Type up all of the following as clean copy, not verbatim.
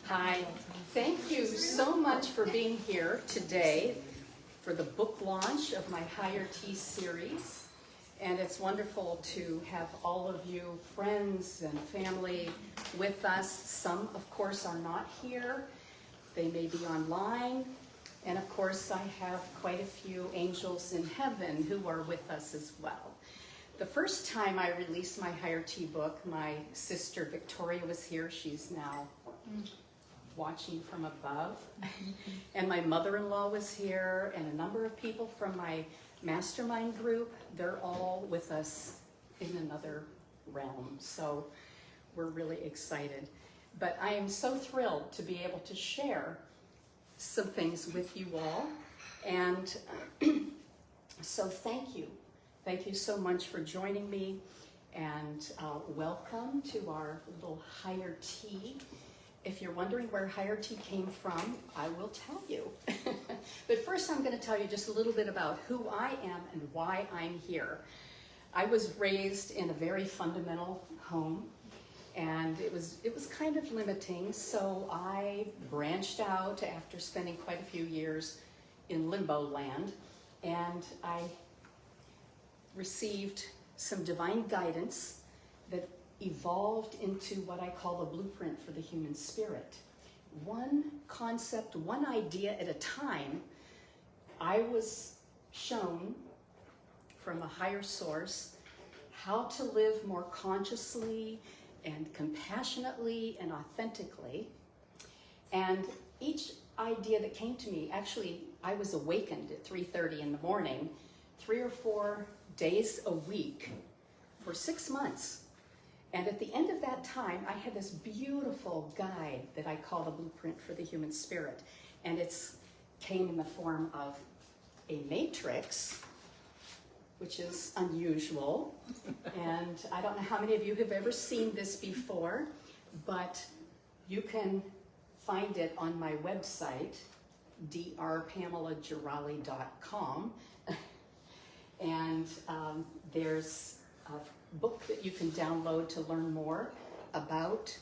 Hi, thank you so much for being here today for the book launch of my Higher T series. And it's wonderful to have all of you friends and family with us. Some, of course, are not here. They may be online. And of course, I have quite a few angels in heaven who are with us as well. The first time I released my Higher T book, my sister Victoria was here. She's now watching from above. And my mother-in-law was here, and a number of people from my mastermind group. They're all with us in another realm. So we're really excited. But I am so thrilled to be able to share some things with you all. And so thank you. Thank you so much for joining me. And welcome to our little Higher T. If you're wondering where Higher T came from, I will tell you. But first I'm going to tell you just a little bit about who I am and why I'm here. I was raised in a very fundamental home, and it was kind of limiting, so I branched out after spending quite a few years in limbo land, and I received some divine guidance that evolved into what I call the blueprint for the human spirit. One concept, one idea at a time. I was shown from a higher source how to live more consciously and compassionately and authentically. And each idea that came to me, actually, I was awakened at 3:30 in the morning, 3 or 4 days a week for 6 months. And at the end of that time, I had this beautiful guide that I call the blueprint for the human spirit. And it came in the form of a matrix, which is unusual. And I don't know how many of you have ever seen this before, but you can find it on my website, drpamelagirali.com. And there's a book that you can download to learn more about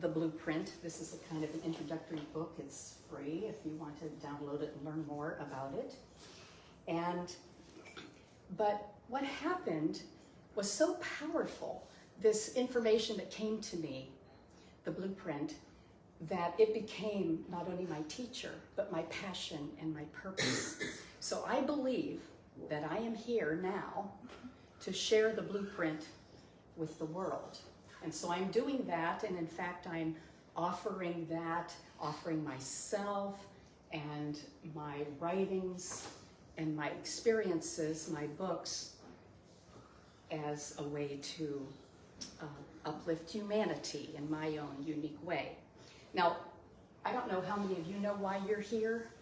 the blueprint. This is a kind of an introductory book. It's free if you want to download it and learn more about it. But what happened was so powerful, this information that came to me, the blueprint, that it became not only my teacher, but my passion and my purpose. So I believe that I am here now to share the blueprint with the world. And so I'm doing that, and in fact I'm offering myself and my writings and my experiences, my books, as a way to uplift humanity in my own unique way. Now, I don't know how many of you know why you're here.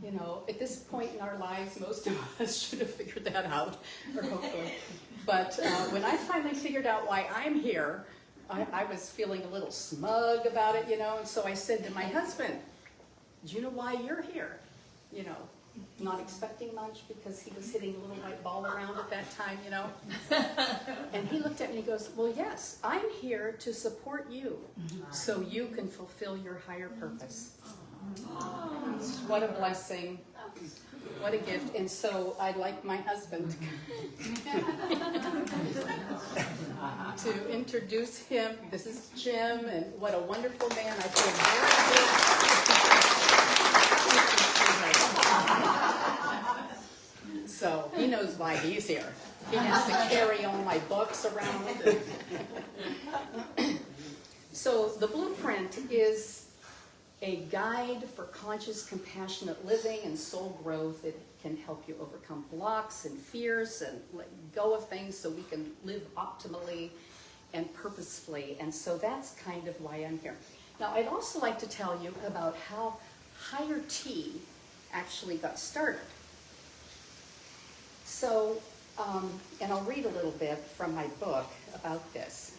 You know, at this point in our lives, most of us should have figured that out, or hopefully. But when I finally figured out why I'm here, I was feeling a little smug about it, you know, and so I said to my husband, do you know why you're here? You know, not expecting much because he was hitting a little white ball around at that time, you know. And he looked at me and he goes, well, yes, I'm here to support you so you can fulfill your higher purpose. What a blessing. What a gift. And so I'd like my husband to introduce him. This is Jim, and what a wonderful man. I feel very good. So he knows why he's here. He has to carry all my books around. So the blueprint is a guide for conscious, compassionate living and soul growth. It can help you overcome blocks and fears and let go of things so we can live optimally and purposefully. And so that's kind of why I'm here. Now, I'd also like to tell you about how Higher T actually got started. So, and I'll read a little bit from my book about this.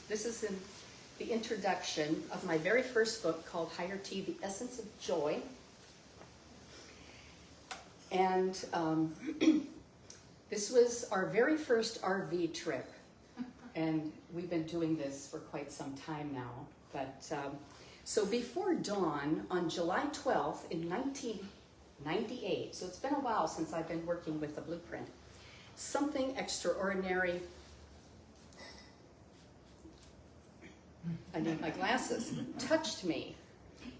This is in the introduction of my very first book called Higher T, The Essence of Joy. And this was our very first RV trip. And we've been doing this for quite some time now. But So before dawn on July 12th in 1998, so it's been a while since I've been working with the Blueprint, something extraordinary, I need my glasses, touched me.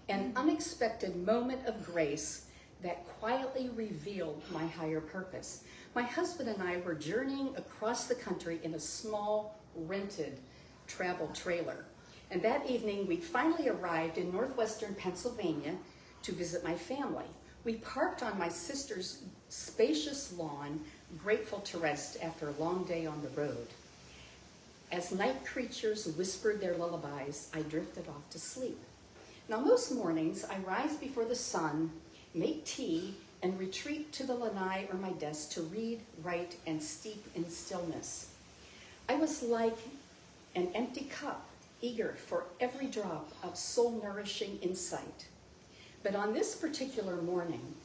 An unexpected moment of grace that quietly revealed my higher purpose. My husband and I were journeying across the country in a small rented travel trailer. And that evening, we finally arrived in northwestern Pennsylvania to visit my family. We parked on my sister's spacious lawn, grateful to rest after a long day on the road. As night creatures whispered their lullabies, I drifted off to sleep. Now, most mornings, I rise before the sun, make tea, and retreat to the lanai or my desk to read, write, and steep in stillness. I was like an empty cup, eager for every drop of soul-nourishing insight. But on this particular morning,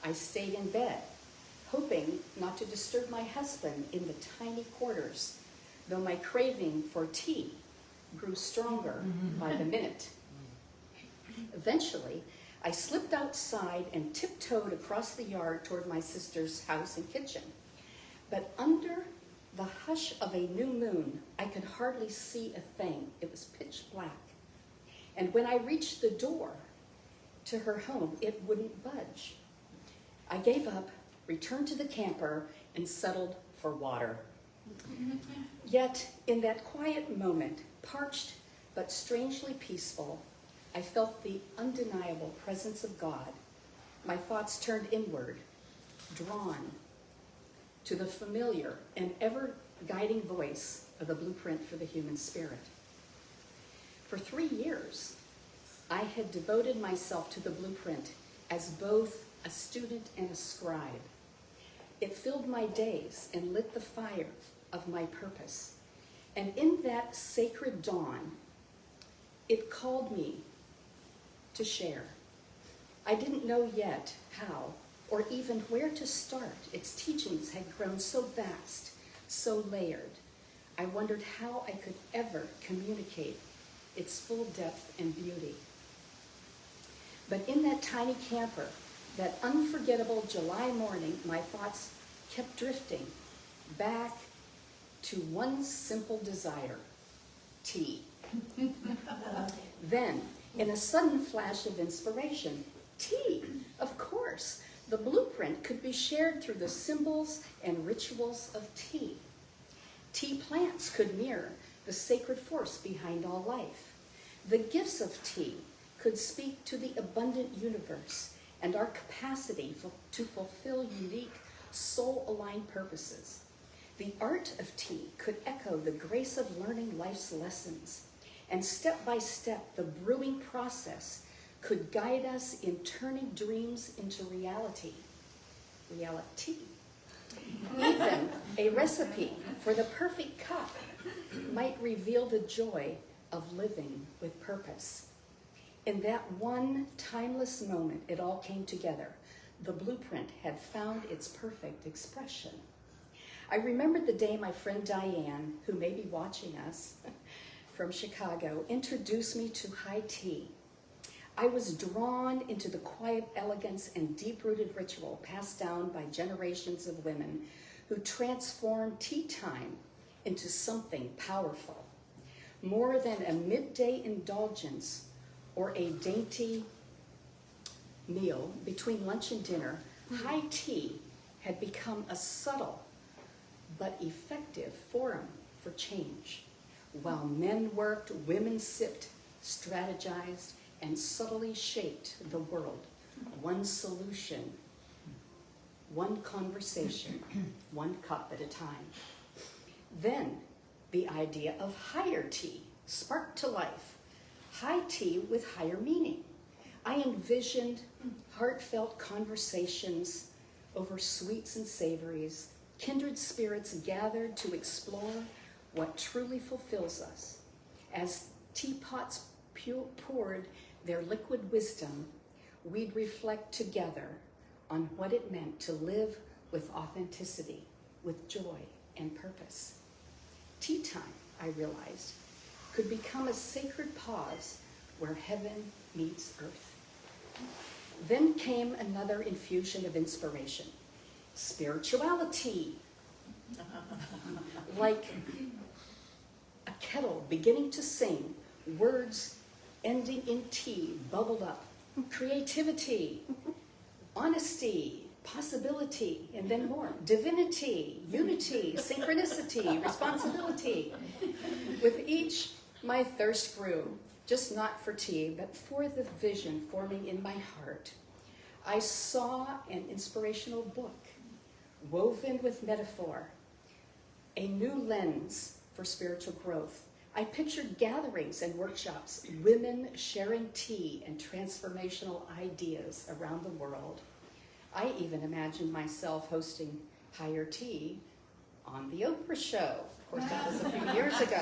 I stayed in bed, hoping not to disturb my husband in the tiny quarters, though my craving for tea grew stronger by the minute. Eventually, I slipped outside and tiptoed across the yard toward my sister's house and kitchen. But under the hush of a new moon, I could hardly see a thing. It was pitch black. And when I reached the door to her home, it wouldn't budge. I gave up, returned to the camper, and settled for water. Yet, in that quiet moment, parched but strangely peaceful, I felt the undeniable presence of God. My thoughts turned inward, drawn to the familiar and ever-guiding voice of the Blueprint for the Human Spirit. For 3 years, I had devoted myself to the Blueprint as both a student and a scribe. It filled my days and lit the fire of my purpose. And in that sacred dawn, it called me to share. I didn't know yet how or even where to start. Its teachings had grown so vast, so layered. I wondered how I could ever communicate its full depth and beauty. But in that tiny camper, that unforgettable July morning, my thoughts kept drifting back to one simple desire: tea. Then, in a sudden flash of inspiration, tea, of course. The Blueprint could be shared through the symbols and rituals of tea. Tea plants could mirror the sacred force behind all life. The gifts of tea could speak to the abundant universe and our capacity to fulfill unique, soul-aligned purposes. The art of tea could echo the grace of learning life's lessons. And step by step, the brewing process could guide us in turning dreams into reality. Even a recipe for the perfect cup might reveal the joy of living with purpose. In that one timeless moment, it all came together. The Blueprint had found its perfect expression. I remembered the day my friend Diane, who may be watching us from Chicago, introduced me to high tea. I was drawn into the quiet elegance and deep-rooted ritual passed down by generations of women who transformed tea time into something powerful. More than a midday indulgence or a dainty meal between lunch and dinner, high tea had become a subtle but effective forum for change. While men worked, women sipped, strategized, and subtly shaped the world. One solution, one conversation, one cup at a time. Then the idea of higher tea sparked to life. High tea with higher meaning. I envisioned heartfelt conversations over sweets and savories, kindred spirits gathered to explore what truly fulfills us. As teapots poured their liquid wisdom, we'd reflect together on what it meant to live with authenticity, with joy and purpose. Tea time, I realized, could become a sacred pause where heaven meets earth. Then came another infusion of inspiration, spirituality. Like a kettle beginning to sing, words ending in T bubbled up. Creativity, honesty, possibility, and then more. Divinity, unity, synchronicity, responsibility. With each, my thirst grew, just not for tea, but for the vision forming in my heart. I saw an inspirational book, woven with metaphor, a new lens for spiritual growth. I pictured gatherings and workshops, women sharing tea and transformational ideas around the world. I even imagined myself hosting Higher Tea on the Oprah show. Of course, that was a few years ago.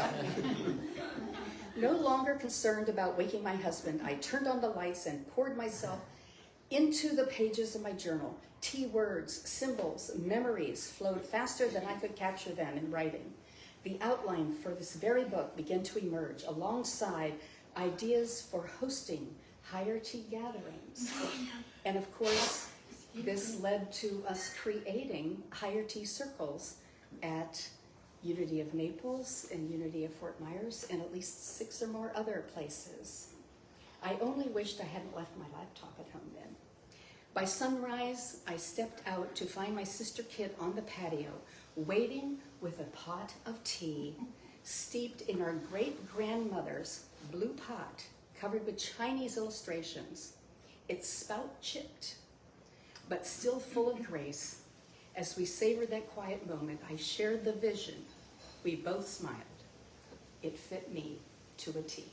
No longer concerned about waking my husband, I turned on the lights and poured myself into the pages of my journal. Tea words, symbols, memories flowed faster than I could capture them in writing. The outline for this very book began to emerge alongside ideas for hosting Higher Tea gatherings. And of course, this led to us creating Higher Tea circles at Unity of Naples and Unity of Fort Myers and at least 6 or more other places. I only wished I hadn't left my laptop at home then. By sunrise, I stepped out to find my sister Kit on the patio, waiting with a pot of tea, steeped in our great-grandmother's blue pot, covered with Chinese illustrations. Its spout chipped, but still full of grace. As we savored that quiet moment, I shared the vision. We both smiled. It fit me to a T.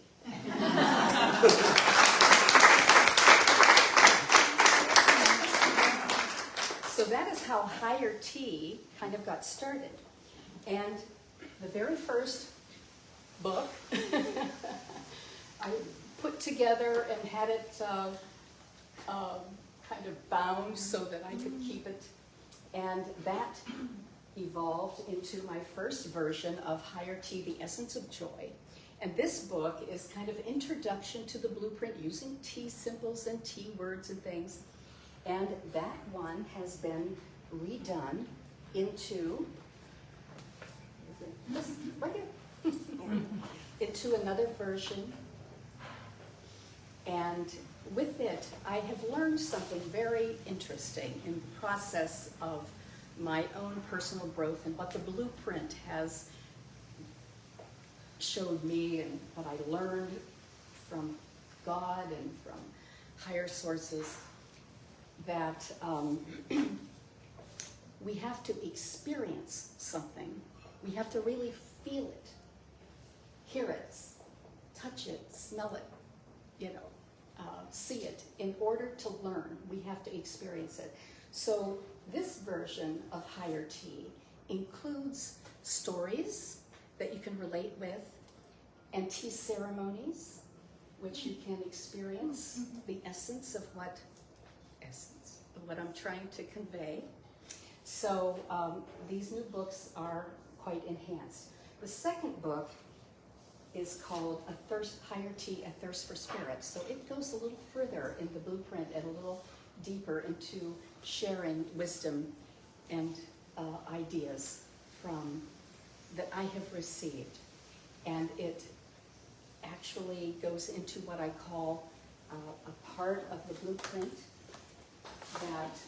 So that is how Higher Tea kind of got started. And the very first book I put together and had it kind of bound so that I could keep it. And that evolved into my first version of Higher Tea, The Essence of Joy. And this book is kind of introduction to the blueprint using tea symbols and tea words and things. And that one has been redone into, right here, into another version. And with it, I have learned something very interesting in the process of my own personal growth and what the blueprint has showed me and what I learned from God and from higher sources, that we have to experience something. We have to really feel it, hear it, touch it, smell it, see it. In order to learn, we have to experience it. So this version of Higher Tea includes stories that you can relate with and tea ceremonies, which you can experience the essence of what I'm trying to convey. So these new books are quite enhanced. The second book is called Higher Tea, A Thirst for Spirit. So it goes a little further in the blueprint and a little deeper into sharing wisdom and ideas that I have received. And it actually goes into what I call a part of the blueprint that,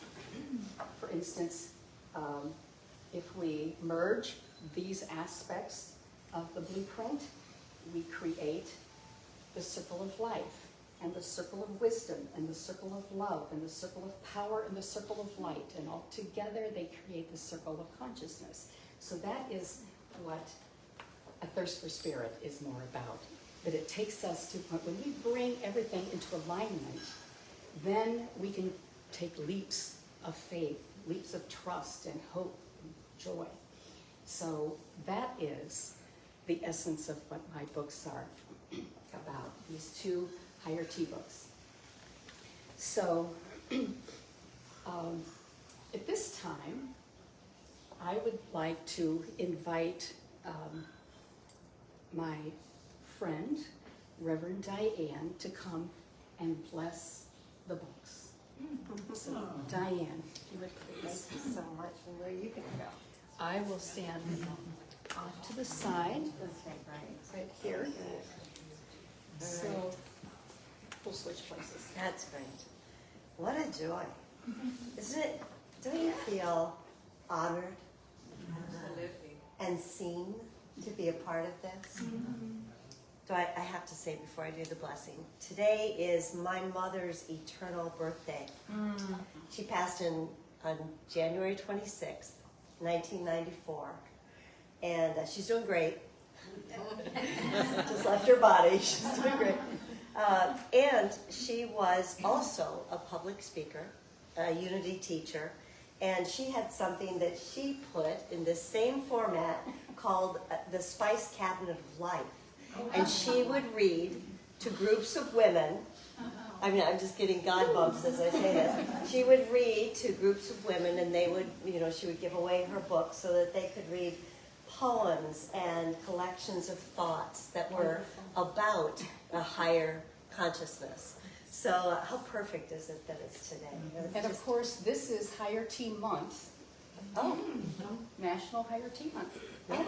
for instance, if we merge these aspects of the blueprint, we create the circle of life, and the circle of wisdom, and the circle of love, and the circle of power, and the circle of light, and all together they create the circle of consciousness. So that is what A Thirst for Spirit is more about. That it takes us to, when we bring everything into alignment, then we can take leaps of faith, leaps of trust and hope and joy. So that is the essence of what my books are about, these two Higher Tea books. So at this time, I would like to invite my friend, Reverend Diane to come and bless the books. So, Diane, if you would please. Thank you so much. And where you can go. I will stand off to the side, Okay, right here. So, we'll switch places. That's great. What a joy. Isn't it? Don't you feel honored and seen to be a part of this? So I have to say before I do the blessing, today is my mother's eternal birthday. She passed on January 26th, 1994. And she's doing great. Just left her body. She's doing great. And she was also a public speaker, a Unity teacher, and she had something that she put in the same format called the Spice Cabinet of Life. And she would read to groups of women. I mean, I'm just getting God bumps as I say this. She would read to groups of women, and they would, she would give away her books so that they could read poems and collections of thoughts that were about a higher consciousness. So how perfect is it that it's today? And of course, this is Higher Tea Month. Oh, National Higher Tea Month. yes.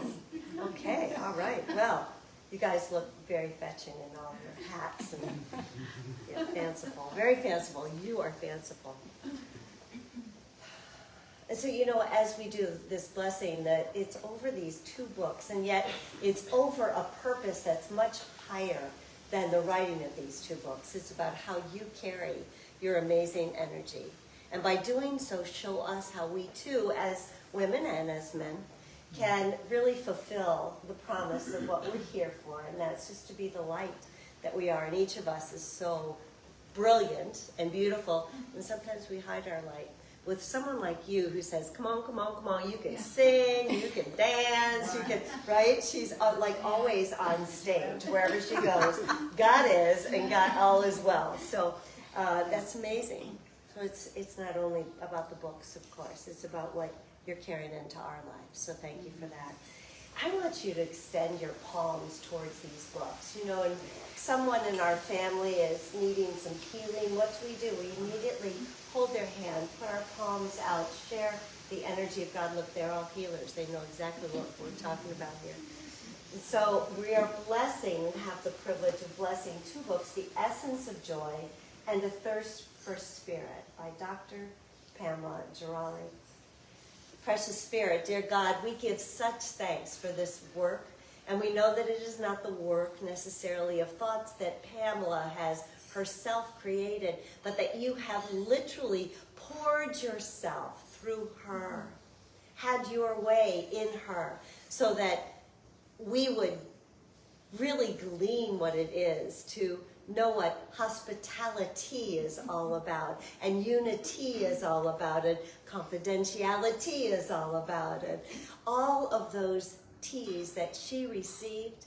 Okay, all right. Well, you guys look very fetching in all your hats and fanciful. Very fanciful. You are fanciful. And so, as we do this blessing, that it's over these two books, and yet it's over a purpose that's much higher than the writing of these two books. It's about how you carry your amazing energy. And by doing so, show us how we too, as women and as men, can really fulfill the promise of what we're here for, and that's just to be the light that we are. And each of us is so brilliant and beautiful, and sometimes we hide our light. With someone like you who says, come on, come on, come on, you can sing, you can dance, you can, right? She's like always on stage, wherever she goes. God is, and God all is well. So that's amazing. So it's not only about the books, of course, it's about what you're carrying into our lives. So thank you for that. I want you to extend your palms towards these books. And someone in our family is needing some healing. What do? We immediately hold their hand, put our palms out, share the energy of God. Look, they're all healers. They know exactly what we're talking about here. And so we are blessing and have the privilege of blessing two books, The Essence of Joy and A Thirst for Spirit by Dr. Pamela Girali. Precious Spirit, dear God, we give such thanks for this work, and we know that it is not the work necessarily of thoughts that Pamela has herself created, but that you have literally poured yourself through her, had your way in her, so that we would really glean what it is to know what hospitality is all about, and unity is all about it, confidentiality is all about it. All of those T's that she received,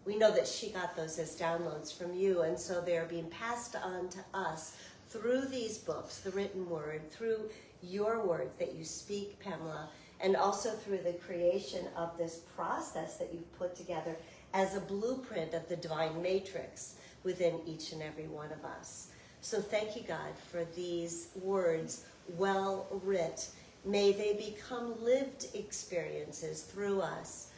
we know that she got those as downloads from you, and so they're being passed on to us through these books, the written word, through your words that you speak, Pamela, and also through the creation of this process that you've put together as a blueprint of the divine matrix within each and every one of us. So thank you, God, for these words, well writ. May they become lived experiences through us,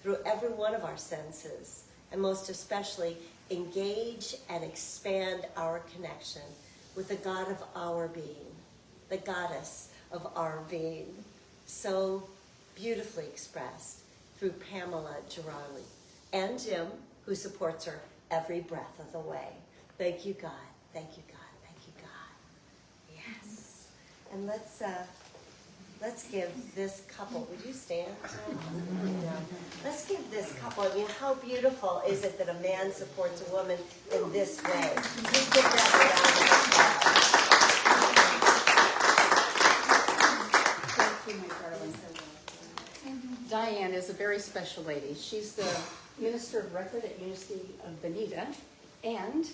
through every one of our senses, and most especially engage and expand our connection with the God of our being, the goddess of our being, so beautifully expressed through Pamela Girali and Jim, who supports her every breath of the way. Thank you, God. Thank you, God. Thank you, God. Yes. And let's give this couple, would you stand? No. Let's give this couple, how beautiful is it that a man supports a woman in this way? Just give that Thank you, my darling. Diane is a very special lady. She's the Minister of Record at University of Bonita and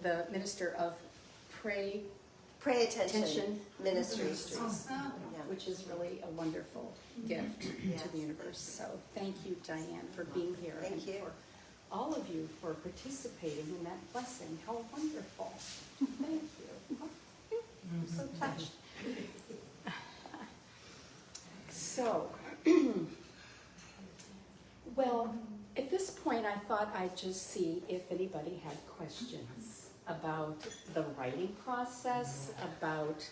the Minister of Pray Attention Ministries. which is really a wonderful gift to the universe. So thank you, Diane, for being here Thank and you. for all of you for participating in that blessing. How wonderful. Thank you. I'm so touched. So, well, at this point I thought I'd just see if anybody had questions about the writing process, about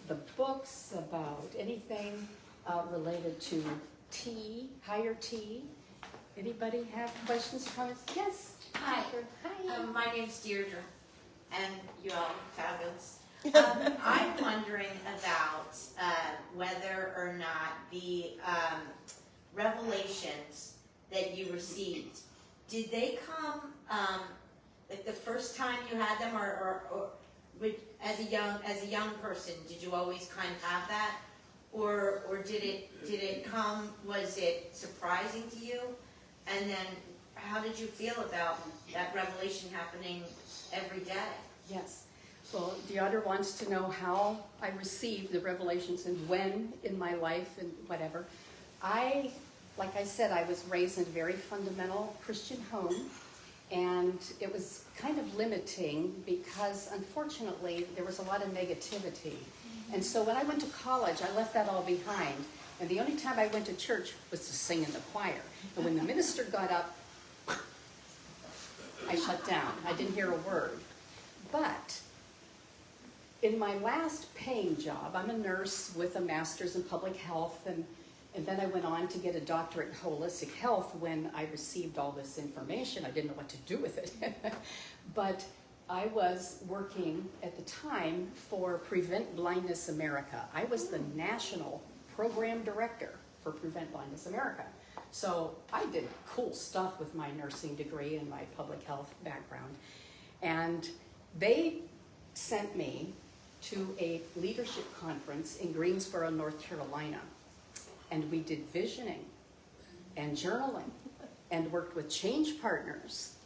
the books, about anything related to tea, higher tea. Anybody have questions, comments? Yes. Hi. Hi. My name's Deirdre, and you all are fabulous. I'm wondering about whether or not the revelations that you received, did they come like the first time you had them, or as a young person, did you always kind of have that, or did it come? Was it surprising to you? And then, how did you feel about that revelation happening every day? Yes. Well, Deidre wants to know how I received the revelations and when in my life and whatever. Like I said, I was raised in a very fundamental Christian home, and it was kind of limiting because, unfortunately, there was a lot of negativity. And so when I went to college, I left that all behind. And the only time I went to church was to sing in the choir. And when the minister got up, I shut down. I didn't hear a word. But in my last paying job, I'm a nurse with a master's in public health, and then I went on to get a doctorate in holistic health. When I received all this information, I didn't know what to do with it. But I was working at the time for Prevent Blindness America. I was the national program director for Prevent Blindness America. So I did cool stuff with my nursing degree and my public health background. And they sent me to a leadership conference in Greensboro, North Carolina. And we did visioning and journaling and worked with change partners.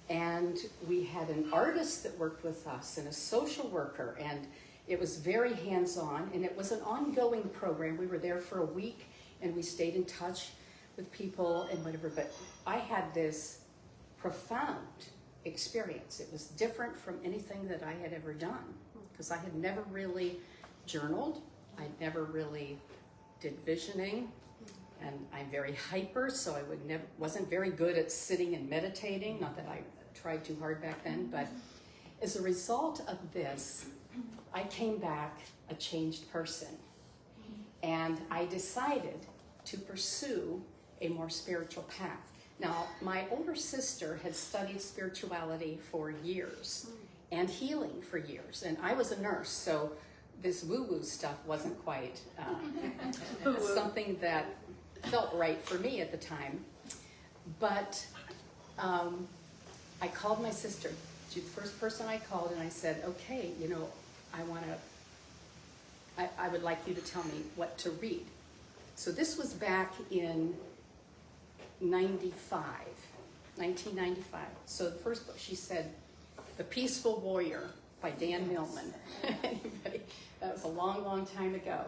And we had an artist that worked with us and a social worker, and it was very hands-on, and it was an ongoing program. We were there for a week, and we stayed in touch with people and whatever, but I had this profound experience. It was different from anything that I had ever done, because I had never really journaled. I never really did visioning, and I'm very hyper, so I wasn't very good at sitting and meditating. Not that I tried too hard back then, but as a result of this, I came back a changed person, and I decided to pursue a more spiritual path. Now, my older sister had studied spirituality for years and healing for years, and I was a nurse, so this woo-woo stuff wasn't quite something that felt right for me at the time. But I called my sister. She's the first person I called, and I said, okay, you know, I would like you to tell me what to read. So this was back in 1995. So the first book, she said, The Peaceful Warrior by Dan Millman. Anybody? That was a long, long time ago.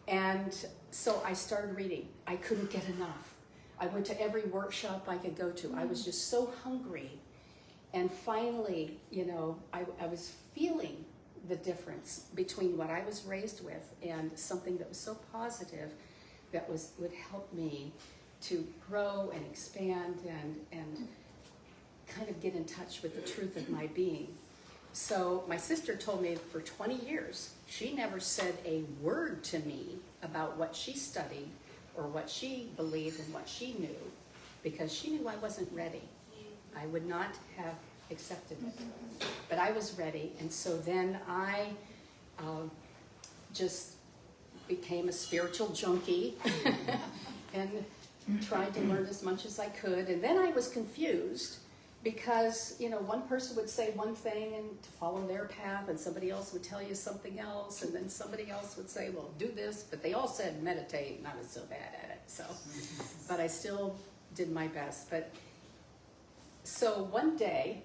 And so I started reading. I couldn't get enough. I went to every workshop I could go to. I was just so hungry. And finally, you know, I was feeling the difference between what I was raised with and something that was so positive that would help me to grow and expand and kind of get in touch with the truth of my being. So my sister told me for 20 years, she never said a word to me about what she studied or what she believed and what she knew, because she knew I wasn't ready. I would not have accepted it, but I was ready. And so then I just became a spiritual junkie and tried to learn as much as I could. And then I was confused because, you know, one person would say one thing and to follow their path, and somebody else would tell you something else, and then somebody else would say, well, do this, but they all said meditate, and I was so bad at it. So, but I still did my best. But so one day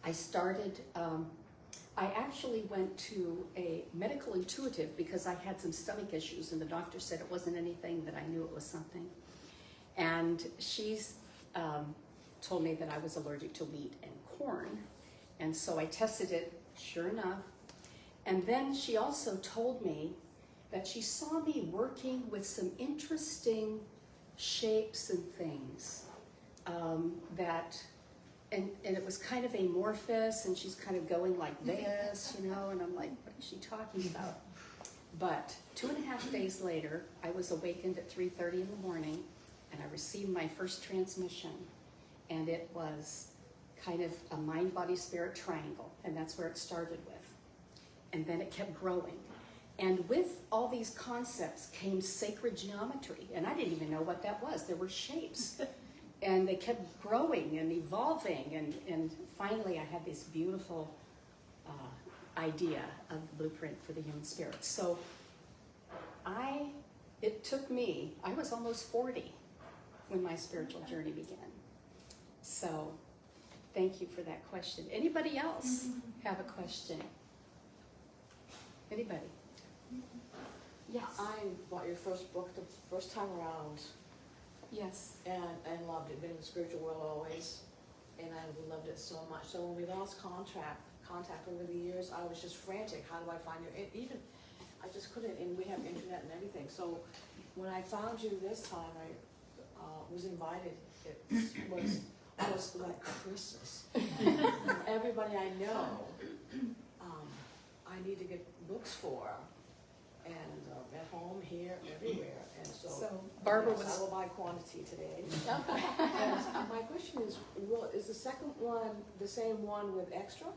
I started, I actually went to a medical intuitive because I had some stomach issues, and the doctor said it wasn't anything, that I knew it was something. And she's told me that I was allergic to wheat and corn. And so I tested it, sure enough. And then she also told me that she saw me working with some interesting shapes and things and it was kind of amorphous, and she's kind of going like this, you know, and I'm like, what is she talking about? But 2.5 days later, I was awakened at 3:30 in the morning, and I received my first transmission, and it was kind of a mind, body, spirit triangle, and that's where it started with. And then it kept growing. And with all these concepts came sacred geometry, and I didn't even know what that was. There were shapes, and they kept growing and evolving, and finally I had this beautiful idea of the blueprint for the human spirit. So it took me, I was almost 40 when my spiritual journey began. So thank you for that question. Anybody else have a question? Anybody? Yes. I bought your first book the first time around Yes. and loved it. Been in the spiritual world always, and I loved it so much. So when we lost contact over the years, I was just frantic. How do I find you? Even I just couldn't. And we have internet and everything. So when I found you this time, I was invited. It was almost like Christmas. Everybody I know, I need to get books for. And at home, here, everywhere, and so Barbara yes, was. I will buy quantity today. And my question is the second one the same one with extra?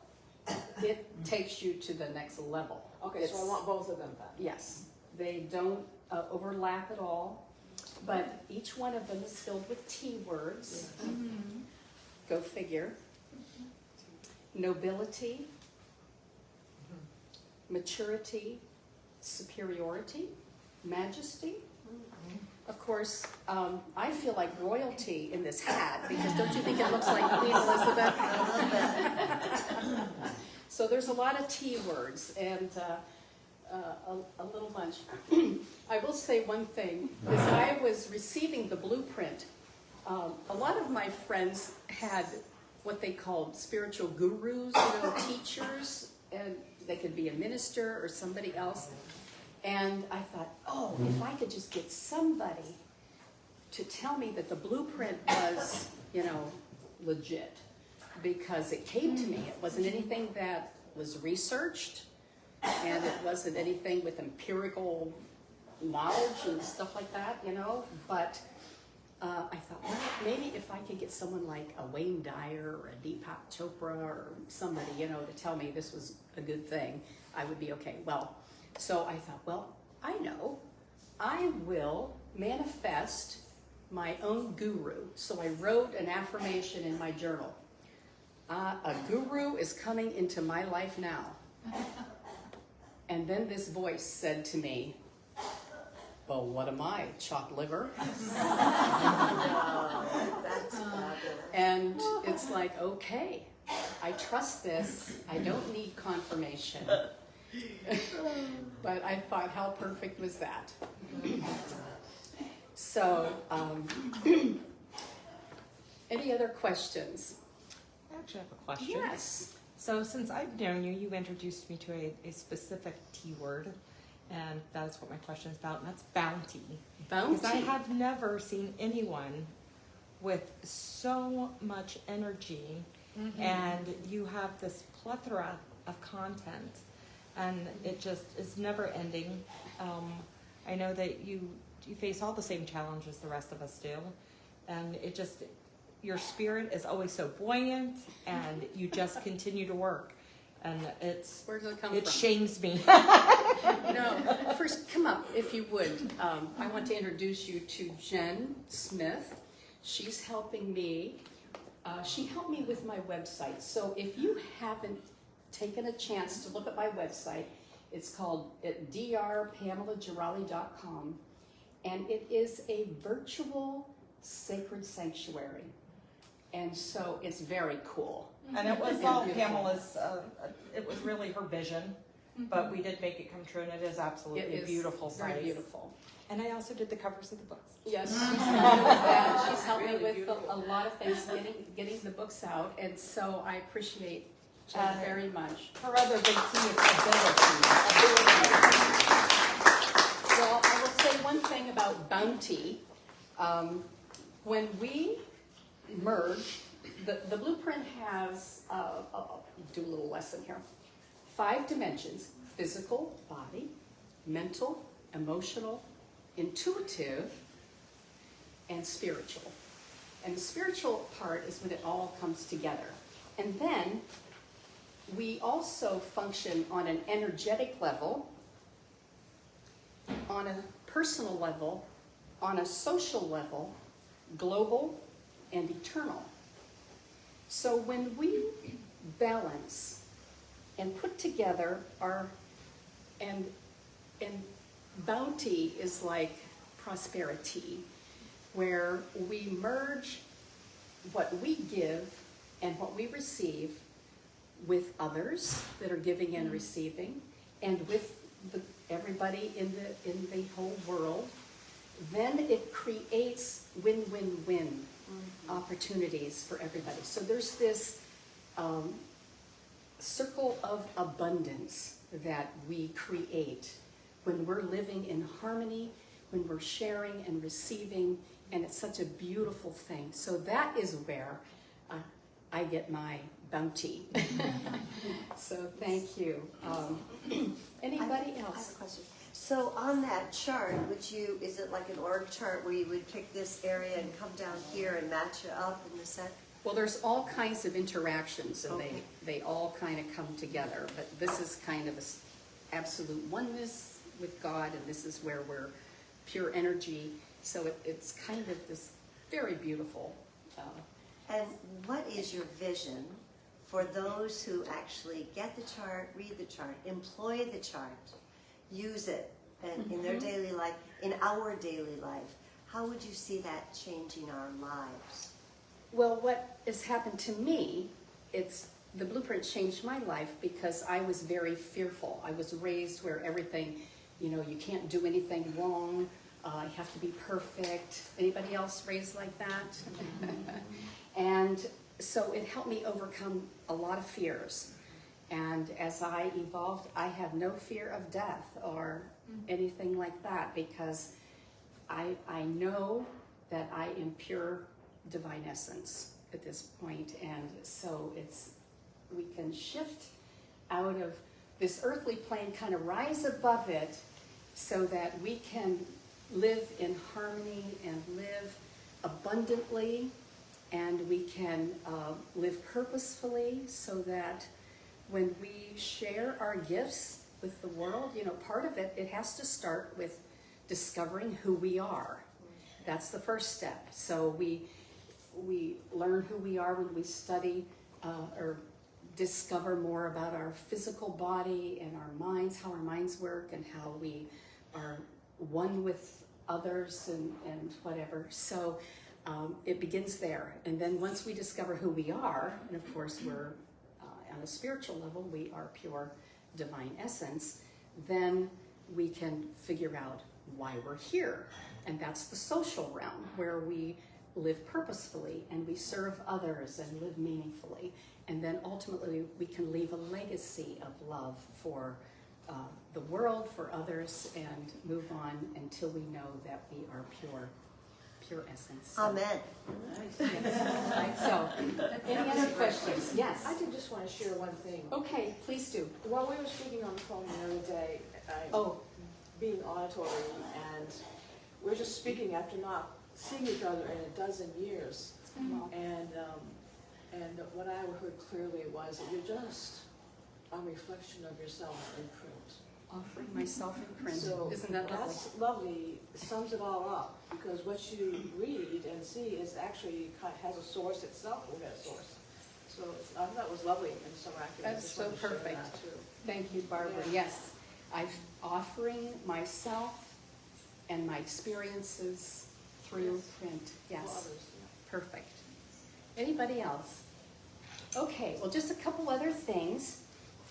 It takes you to the next level. Okay, so I want both of them then. Yes, they don't overlap at all, but each one of them is filled with T words. Go figure. Nobility, maturity, superiority, majesty. Of course, I feel like royalty in this hat, because don't you think it looks like Queen Elizabeth? So there's a lot of T words and a little bunch. I will say one thing, as I was receiving the blueprint, a lot of my friends had what they called spiritual gurus, teachers, and they could be a minister or somebody else. And I thought, oh, if I could just get somebody to tell me that the blueprint was, legit, because it came to me. It wasn't anything that was researched, and it wasn't anything with empirical knowledge and stuff like that, but I thought, well, maybe if I could get someone like a Wayne Dyer or a Deepak Chopra or somebody, to tell me this was a good thing, I would be okay. Well, so I thought, well, I know, I will manifest my own guru. So I wrote an affirmation in my journal. A guru is coming into my life now. And then this voice said to me, well, what am I, chopped liver? That's fabulous. And it's like, okay, I trust this. I don't need confirmation. But I thought, how perfect was that? So, any other questions? I actually have a question. Yes. So since I've known you, you introduced me to a specific T word, and that's what my question is about, and that's bounty. Bounty. Because I have never seen anyone with so much energy, and you have this plethora of content, and it just is never ending. I know that you face all the same challenges the rest of us do, and it just, your spirit is always so buoyant, and you just continue to work, and Where does it come it from? shames me. No, first come up if you would. I want to introduce you to Jen Smith. She's helping me. She helped me with my website. So if you haven't taken a chance to look at my website, it's called drpamelagirali.com, and it is a virtual sacred sanctuary. And so it's very cool. And it was And all beautiful. Pamela's, it was really her vision. but we did make it come true, and it is absolutely It a is beautiful very size. beautiful. And I also did the covers of the books. Yes, she's helped me with that. She's helped me Really with beautiful. a lot of things, getting the books out, and so I appreciate Jen very much. Her other big key is ability. Well, I will say one thing about Bounty. When we merge, the blueprint has, I'll do a little lesson here. 5 dimensions: physical, body, mental, emotional, intuitive, and spiritual. And the spiritual part is when it all comes together. And then we also function on an energetic level, on a personal level, on a social level, global, and eternal. So when we balance and put together our, and bounty is like prosperity, where we merge what we give and what we receive with others that are giving and receiving, and with everybody in the whole world, then it creates win-win-win opportunities for everybody. So there's this circle of abundance that we create when we're living in harmony, when we're sharing and receiving, and it's such a beautiful thing. So that is where I get my bounty. So thank you. Anybody I have else? a question. So on that chart, is it like an org chart where you would pick this area and come down here and match it up in the set? Well, there's all kinds of interactions, and Okay. they all kind of come together. But this is kind of this absolute oneness with God, and this is where we're pure energy. So it's kind of this very beautiful. And what is your vision for those who actually get the chart, read the chart, employ the chart, use it in their daily life, in our daily life? How would you see that changing our lives? Well, what has happened to me, the blueprint changed my life because I was very fearful. I was raised where everything, you can't do anything wrong. You have to be perfect. Anybody else raised like that? And so it helped me overcome a lot of fears. And as I evolved, I have no fear of death or anything like that, because I know that I am pure divine essence at this point. And so we can shift out of this earthly plane, kind of rise above it, so that we can live in harmony and live abundantly, and we can live purposefully, so that when we share our gifts with the world, part of it has to start with discovering who we are. That's the first step. So we learn who we are when we study or discover more about our physical body and our minds, how our minds work, and how we are one with others and whatever. So it begins there. And then once we discover who we are, and of course we're on a spiritual level, we are pure divine essence, then we can figure out why we're here. And that's the social realm, where we live purposefully and we serve others and live meaningfully. And then ultimately we can leave a legacy of love for the world, for others, and move on until we know that we are pure essence. So, Amen. right, so, any other questions? Yes. I did just want to share one thing. Okay, please do. While we were speaking on the phone the other day, being auditory, and we were just speaking after not seeing each other in a dozen years. It's been a while. And what I heard clearly was that you're just a reflection of yourself in print. Offering myself in print. So Isn't that lovely? that's lovely, sums it all up, because what you read and see is actually has a source itself with that source. So I thought it was lovely and so accurate. That's Just so wanted to share perfect. that, too. Thank you, Barbara. Yeah. Yes, I'm offering myself and my experiences through print. For Yes, others, yeah. perfect. Anybody else? Okay, well, just a couple other things.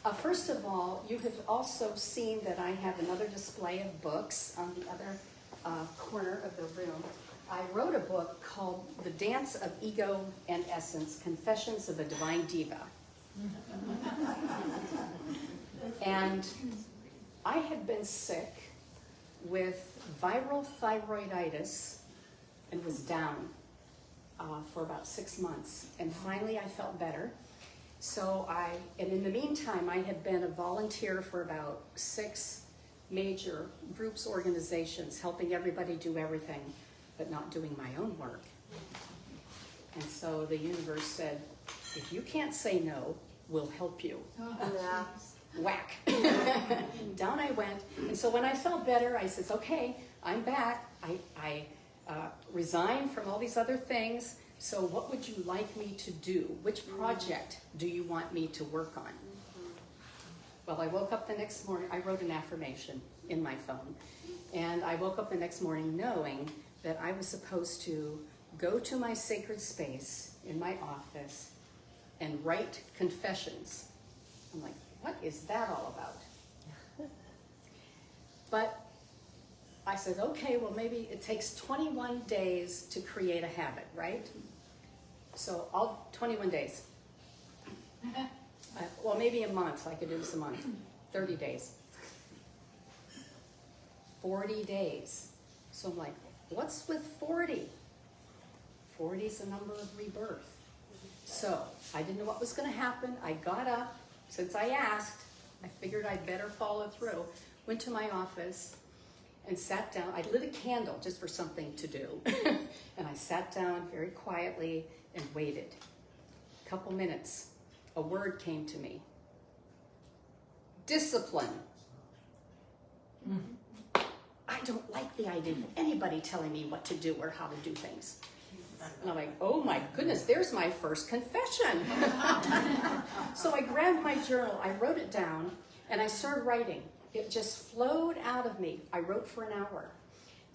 First of all, you have also seen that I have another display of books on the other corner of the room. I wrote a book called The Dance of Ego and Essence, Confessions of a Divine Diva. And I had been sick with viral thyroiditis and was down for about 6 months. And finally I felt better. So and in the meantime, I had been a volunteer for about 6 major groups, organizations, helping everybody do everything, but not doing my own work. And so the universe said, if you can't say no, we'll help you. Whack. Down I went. And so when I felt better, I said, okay, I'm back. I resigned from all these other things. So what would you like me to do? Which project do you want me to work on? Well, I woke up the next morning. I wrote an affirmation in my phone. And I woke up the next morning knowing that I was supposed to go to my sacred space in my office and write confessions. I'm like, what is that all about? But I said, okay, well, maybe it takes 21 days to create a habit, right? So 21 days. Well, maybe a month. I could do this a month. 30 days. 40 days. So I'm like, what's with 40? 40 is the number of rebirth. So I didn't know what was going to happen. I got up. Since I asked, I figured I'd better follow through. Went to my office and sat down. I lit a candle just for something to do. And I sat down very quietly and waited. A couple minutes, a word came to me. Discipline. I don't like the idea of anybody telling me what to do or how to do things. And I'm like, oh my goodness, there's my first confession. So I grabbed my journal, I wrote it down, and I started writing. It just flowed out of me. I wrote for an hour.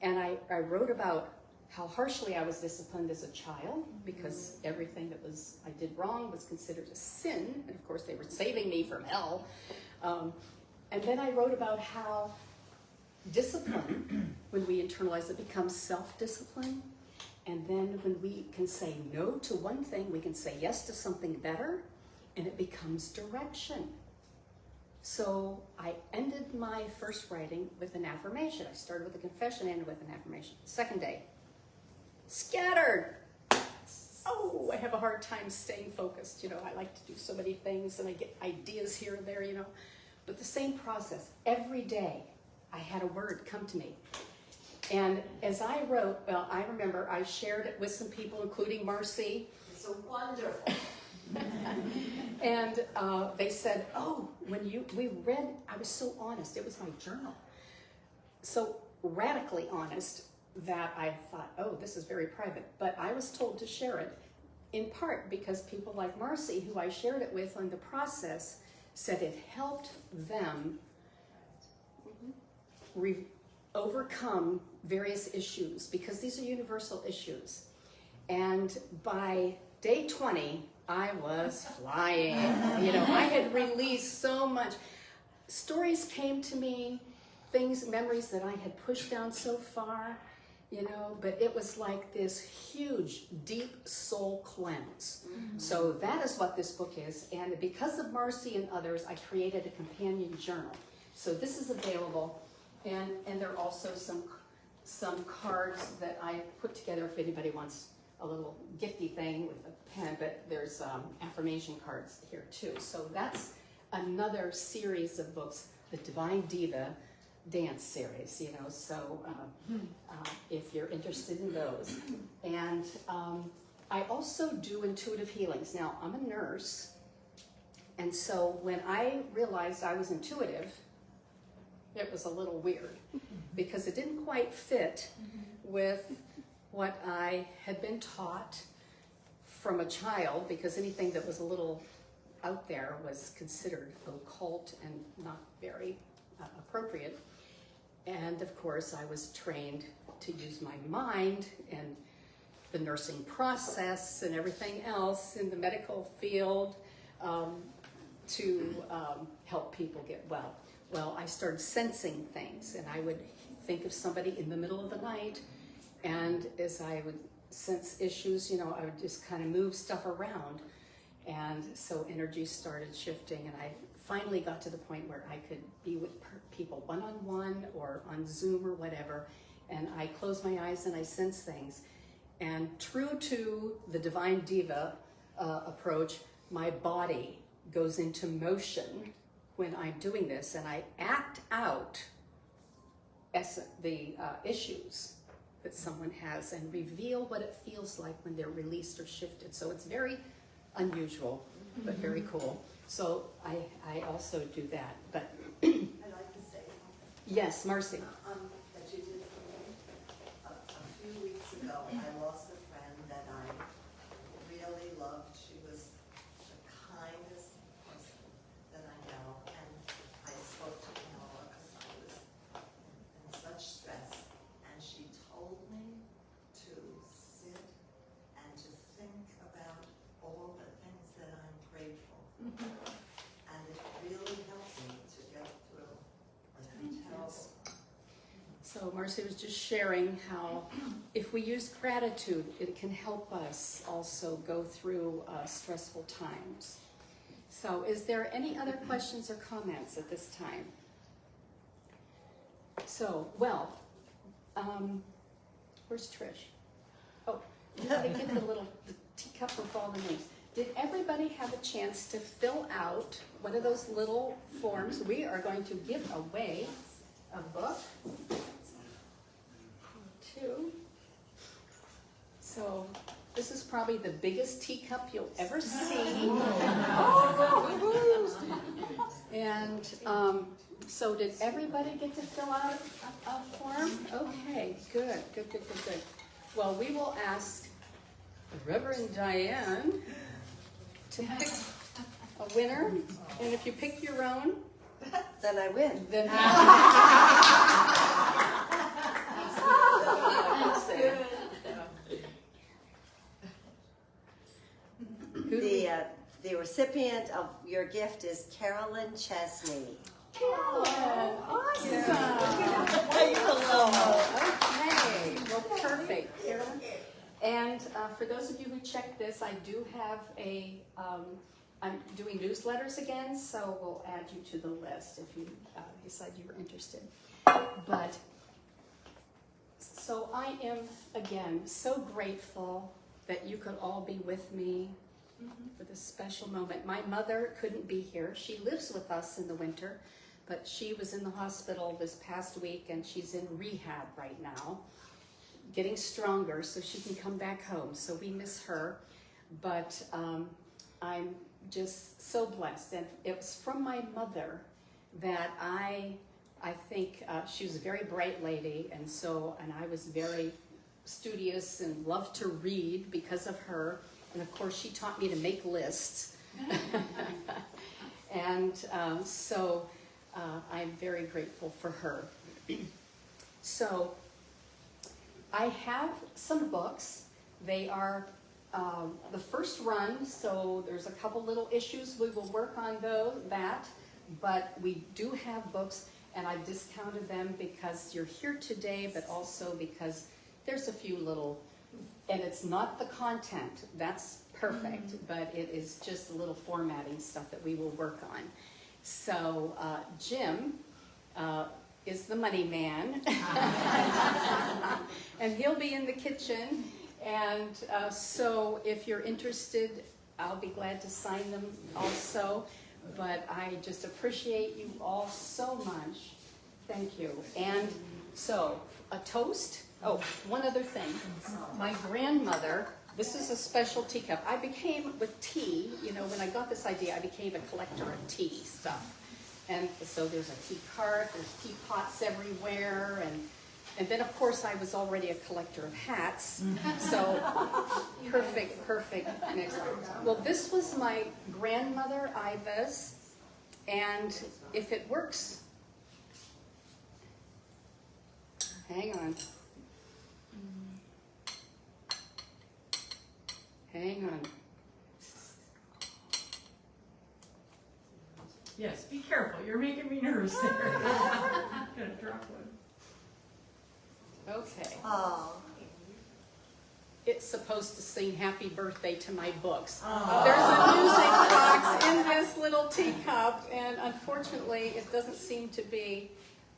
And I wrote about how harshly I was disciplined as a child, because everything that I did wrong was considered a sin. And of course, they were saving me from hell. And then I wrote about how discipline, when we internalize it, becomes self-discipline. And then when we can say no to one thing, we can say yes to something better, and it becomes direction. So I ended my first writing with an affirmation. I started with a confession, ended with an affirmation. Second day, scattered. Oh, I have a hard time staying focused. You know, I like to do so many things, and I get ideas here and there, you know. But the same process, every day, I had a word come to me. And as I wrote, well, I remember I shared it with some people, including Marcy. It's so wonderful. And they said, oh, we read, I was so honest. It was my journal. So radically honest that I thought, oh, this is very private. But I was told to share it in part because people like Marcy, who I shared it with on the process, said it helped them overcome various issues, because these are universal issues. And by day 20, I was flying. You know, I had released so much. Stories came to me, memories that I had pushed down so far, you know, but it was like this huge, deep soul cleanse. So that is what this book is. And because of Marcy and others, I created a companion journal. So this is available. And there are also some cards that I put together if anybody wants a little gifty thing with a pen, but there's affirmation cards here too. So that's another series of books, the Divine Diva dance series, you know, so if you're interested in those. And I also do intuitive healings. Now, I'm a nurse, and so when I realized I was intuitive, it was a little weird because it didn't quite fit with what I had been taught from a child, because anything that was a little out there was considered occult and not very appropriate. And of course, I was trained to use my mind and the nursing process and everything else in the medical field. to help people get well. Well, I started sensing things, and I would think of somebody in the middle of the night, and as I would sense issues, you know, I would just kind of move stuff around. And so energy started shifting, and I finally got to the point where I could be with people one-on-one or on Zoom or whatever, and I close my eyes and I sense things. And true to the Divine Diva approach, my body goes into motion when I'm doing this, and I act out the issues that someone has and reveal what it feels like when they're released or shifted. So it's very unusual, but very cool. So I also do that. But I'd like to say something. yes, Marcy. That you did for me. A few weeks ago, I lost a friend that I really loved. She was the kindest person that I know, and I spoke to Noah because I was in such stress, and she told me to sit and to think about all the things that I'm grateful for. And it really helped me to get through a terrible. So Marcy was just sharing how if we use gratitude, it can help us also go through stressful times. So is there any other questions or comments at this time? So, well, where's Trish? Oh, let me get the teacup with all the names. Did everybody have a chance to fill out one of those little forms? We are going to give away a book. 2. So this is probably the biggest teacup you'll ever see. And so did everybody get to fill out a form? Okay, good. Well, we will ask Reverend Diane to pick a winner. And if you pick your own, Then I win. then The recipient of your gift is Carolyn Chesney. Carolyn, awesome. Okay, well, perfect, Carolyn. And for those of you who checked this, I do have I'm doing newsletters again, so we'll add you to the list if you decide you were interested. But, so I am, again, so grateful that you could all be with me for this special moment. My mother couldn't be here. She lives with us in the winter, but she was in the hospital this past week, and she's in rehab right now, getting stronger so she can come back home. So we miss her, but I'm just so blessed. And it was from my mother that I think she was a very bright lady, and I was very studious and loved to read because of her. And of course, she taught me to make lists. And so I'm very grateful for her. So I have some books. They are the first run, so there's a couple little issues. We will work on that, but we do have books, and I've discounted them because you're here today, but also because there's a few little, and it's not the content, that's perfect, but it is just the little formatting stuff that we will work on. So Jim is the money man, and he'll be in the kitchen, and so if you're interested, I'll be glad to sign them also, but I just appreciate you all so much. Thank you. And so, a toast. Oh, one other thing. My grandmother, this is a special teacup. I became, with tea, when I got this idea, I became a collector of tea stuff. And so there's a tea cart, there's teapots everywhere, and then of course I was already a collector of hats. So perfect mix. Well, this was my grandmother Iva's, and if it works, hang on. Yes, be careful, you're making me nervous there. I'm gonna drop one. Okay. Oh. It's supposed to sing happy birthday to my books. Oh. There's a music box in this little teacup, and unfortunately, it doesn't seem to be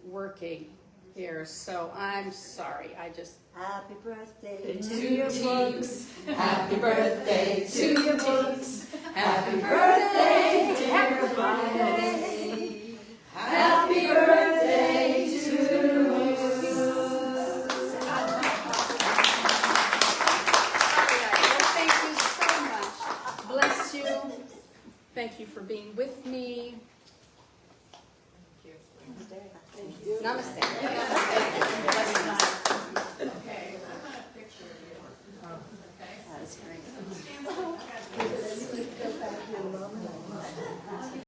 working here, so I'm sorry. I just Happy birthday to your books. Happy birthday to your books. Happy birthday, dear birthday. Happy birthday to you. Well, thank you so much. Bless you. Thank you for being with me. Namaste.